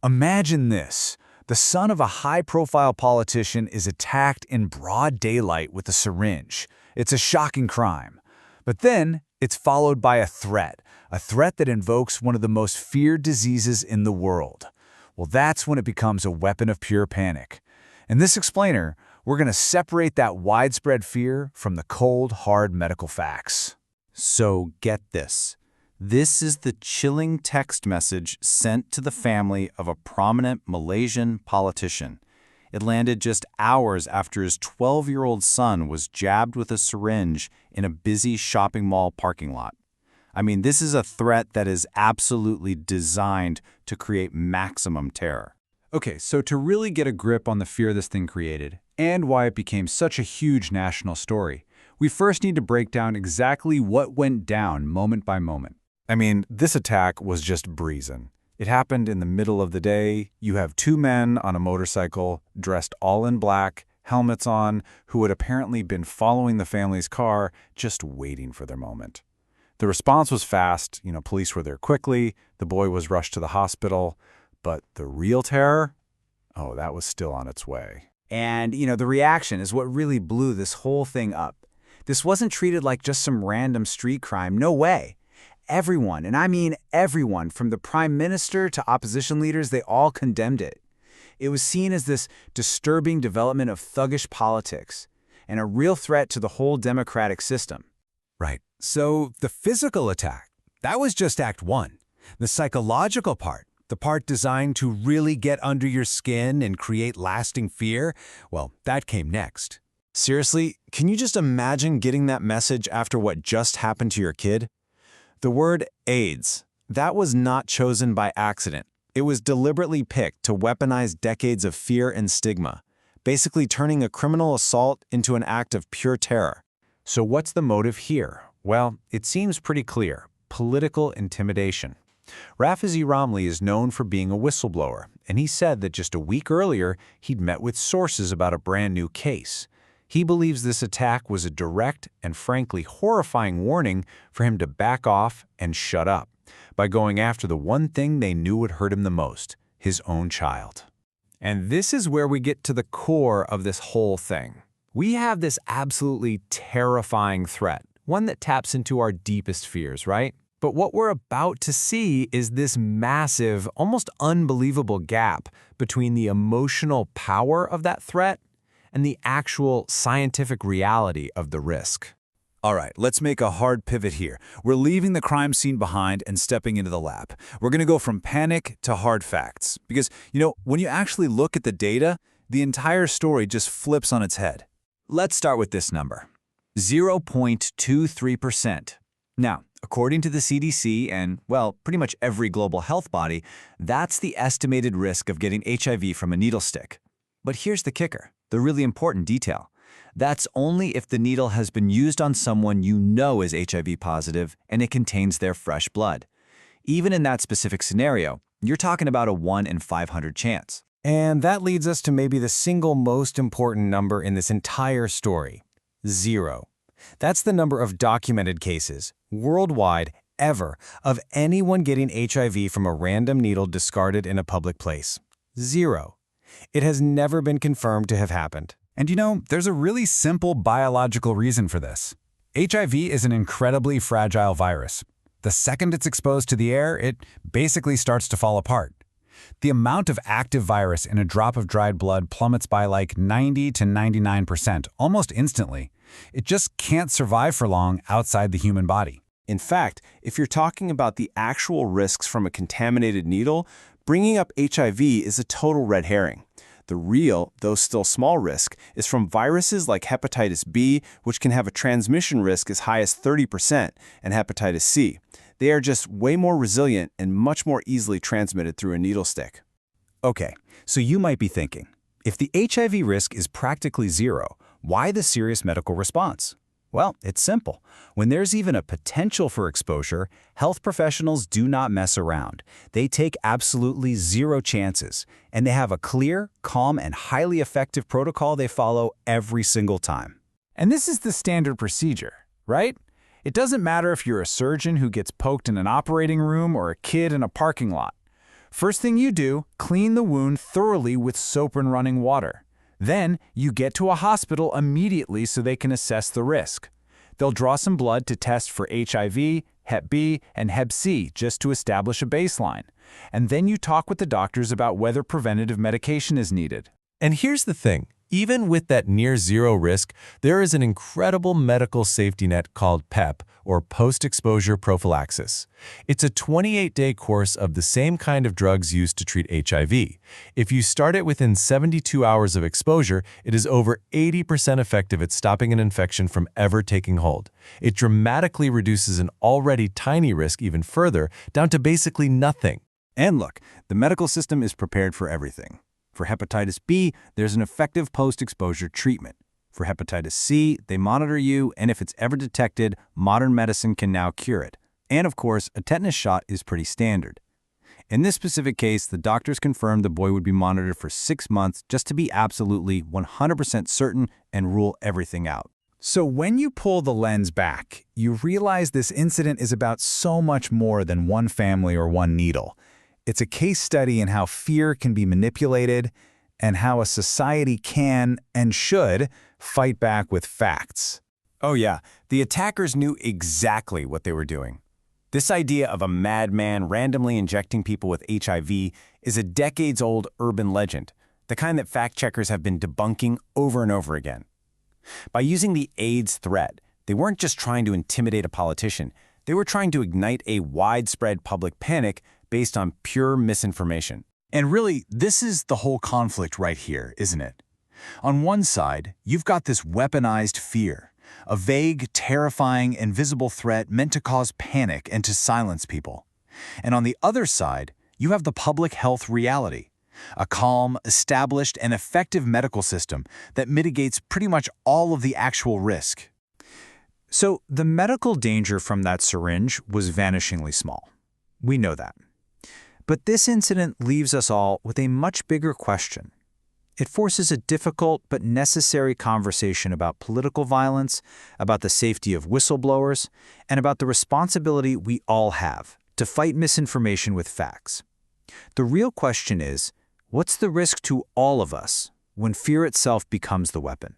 Imagine this. The son of a high-profile politician is attacked in broad daylight with a syringe. It's a shocking crime. But then, it's followed by a threat that invokes one of the most feared diseases in the world. Well, that's when it becomes a weapon of pure panic. In this explainer, we're going to separate that widespread fear from the cold, hard medical facts. So get this. This is the chilling text message sent to the family of a prominent Malaysian politician. It landed just hours after his 12-year-old son was jabbed with a syringe in a busy shopping mall parking lot. I mean, this is a threat that is absolutely designed to create maximum terror. Okay, so to really get a grip on the fear this thing created, and why it became such a huge national story, we first need to break down exactly what went down moment by moment. I mean, this attack was just breezing. It happened in the middle of the day. You have two men on a motorcycle, dressed all in black, helmets on, who had apparently been following the family's car, just waiting for their moment. The response was fast. Police were there quickly. The boy was rushed to the hospital. But the real terror? Oh, that was still on its way. And, the reaction is what really blew this whole thing up. This wasn't treated like just some random street crime. No way. Everyone, and I mean everyone, from the Prime Minister to opposition leaders, they all condemned it. It was seen as this disturbing development of thuggish politics and a real threat to the whole democratic system. Right. So the physical attack, that was just Act 1. The psychological part, the part designed to really get under your skin and create lasting fear, well, that came next. Seriously, can you just imagine getting that message after what just happened to your kid? The word AIDS, that was not chosen by accident. It was deliberately picked to weaponize decades of fear and stigma, basically turning a criminal assault into an act of pure terror. So what's the motive here? Well, it seems pretty clear. Political intimidation. Rafizi Ramli is known for being a whistleblower, and he said that just a week earlier, he'd met with sources about a brand new case. He believes this attack was a direct and frankly horrifying warning for him to back off and shut up by going after the one thing they knew would hurt him the most, his own child. And this is where we get to the core of this whole thing. We have this absolutely terrifying threat, one that taps into our deepest fears, right? But what we're about to see is this massive, almost unbelievable gap between the emotional power of that threat and the actual scientific reality of the risk. All right, let's make a hard pivot here. We're leaving the crime scene behind and stepping into the lab. We're going to go from panic to hard facts. Because, when you actually look at the data, the entire story just flips on its head. Let's start with this number, 0.23%. Now, according to the CDC and, well, pretty much every global health body, that's the estimated risk of getting HIV from a needle stick. But here's the kicker, the really important detail. That's only if the needle has been used on someone you know is HIV positive and it contains their fresh blood. Even in that specific scenario, you're talking about a 1 in 500 chance. And that leads us to maybe the single most important number in this entire story, 0. That's the number of documented cases, worldwide, ever, of anyone getting HIV from a random needle discarded in a public place. 0. It has never been confirmed to have happened. And there's a really simple biological reason for this. HIV is an incredibly fragile virus. The second it's exposed to the air, it basically starts to fall apart. The amount of active virus in a drop of dried blood plummets by like 90 to 99%, almost instantly. It just can't survive for long outside the human body. In fact, if you're talking about the actual risks from a contaminated needle, bringing up HIV is a total red herring. The real, though still small risk, is from viruses like hepatitis B, which can have a transmission risk as high as 30%, and hepatitis C. They are just way more resilient and much more easily transmitted through a needle stick. Okay, so you might be thinking, if the HIV risk is practically 0, why the serious medical response? Well, it's simple. When there's even a potential for exposure, health professionals do not mess around. They take absolutely 0 chances, and they have a clear, calm, and highly effective protocol they follow every single time. And this is the standard procedure, right? It doesn't matter if you're a surgeon who gets poked in an operating room or a kid in a parking lot. First thing you do, clean the wound thoroughly with soap and running water. Then, you get to a hospital immediately so they can assess the risk. They'll draw some blood to test for HIV, Hep B, and Hep C just to establish a baseline. And then you talk with the doctors about whether preventative medication is needed. And here's the thing. Even with that near-zero risk, there is an incredible medical safety net called PEP, or post-exposure prophylaxis. It's a 28-day course of the same kind of drugs used to treat HIV. If you start it within 72 hours of exposure, it is over 80% effective at stopping an infection from ever taking hold. It dramatically reduces an already tiny risk even further, down to basically nothing. And look, the medical system is prepared for everything. For hepatitis B, there's an effective post-exposure treatment. For hepatitis C, they monitor you, and if it's ever detected, modern medicine can now cure it. And of course, a tetanus shot is pretty standard. In this specific case, the doctors confirmed the boy would be monitored for 6 months just to be absolutely 100% certain and rule everything out. So when you pull the lens back, you realize this incident is about so much more than one family or one needle. It's a case study in how fear can be manipulated and how a society can and should fight back with facts. Oh yeah, the attackers knew exactly what they were doing. This idea of a madman randomly injecting people with HIV is a decades-old urban legend, the kind that fact-checkers have been debunking over and over again. By using the AIDS threat, they weren't just trying to intimidate a politician, they were trying to ignite a widespread public panic based on pure misinformation. And really, this is the whole conflict right here, isn't it? On one side, you've got this weaponized fear, a vague, terrifying, invisible threat meant to cause panic and to silence people. And on the other side, you have the public health reality, a calm, established, and effective medical system that mitigates pretty much all of the actual risk. So the medical danger from that syringe was vanishingly small. We know that. But this incident leaves us all with a much bigger question. It forces a difficult but necessary conversation about political violence, about the safety of whistleblowers, and about the responsibility we all have to fight misinformation with facts. The real question is, what's the risk to all of us when fear itself becomes the weapon?